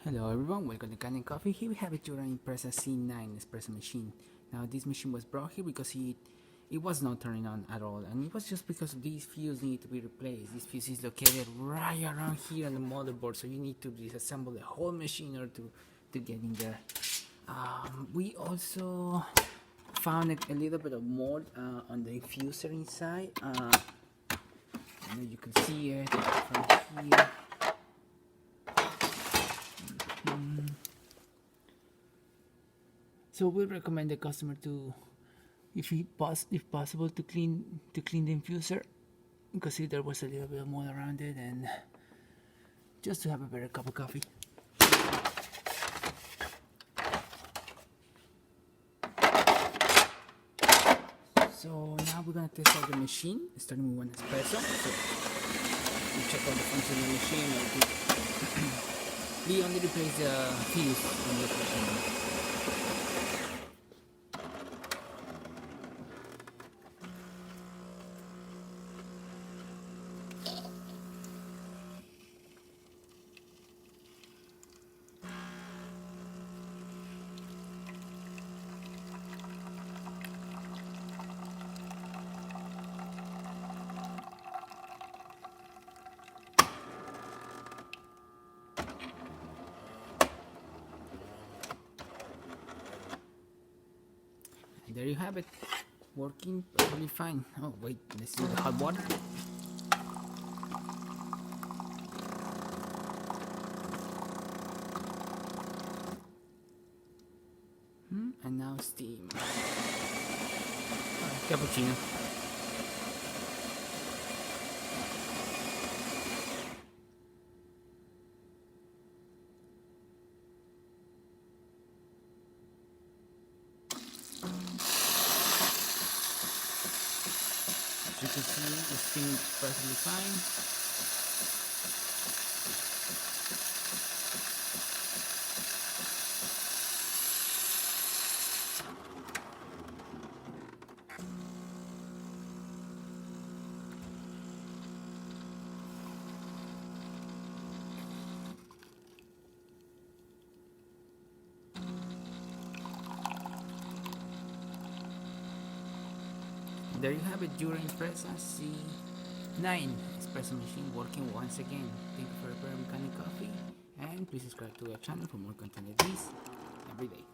Hello everyone, welcome to Canning Coffee. Here we have a jura impressa C9 espresso machine. Now this machine was brought here because it was not turning on at all, and it was just because these fuses need to be replaced. This fuse is located right around here on the motherboard, so you need to disassemble the whole machine in order to get in there. We also found a little bit of mold on the infuser inside. You can see it from here. So we recommend the customer to, if possible, to clean the infuser, because see there was a little bit of mold around it, and just to have a better cup of coffee. So now we're gonna test out the machine, starting with one espresso. So we check out the function of the machine. We only replace the fuse on this machine. There you have it, working perfectly fine. Oh wait, let's do the hot water. And now steam. Cappuccino. As you can see, the steam is perfectly fine. There you have it, jura impressa C9 espresso machine working once again. Thank you for preparing Canning Coffee, and please subscribe to our channel for more content like this every day.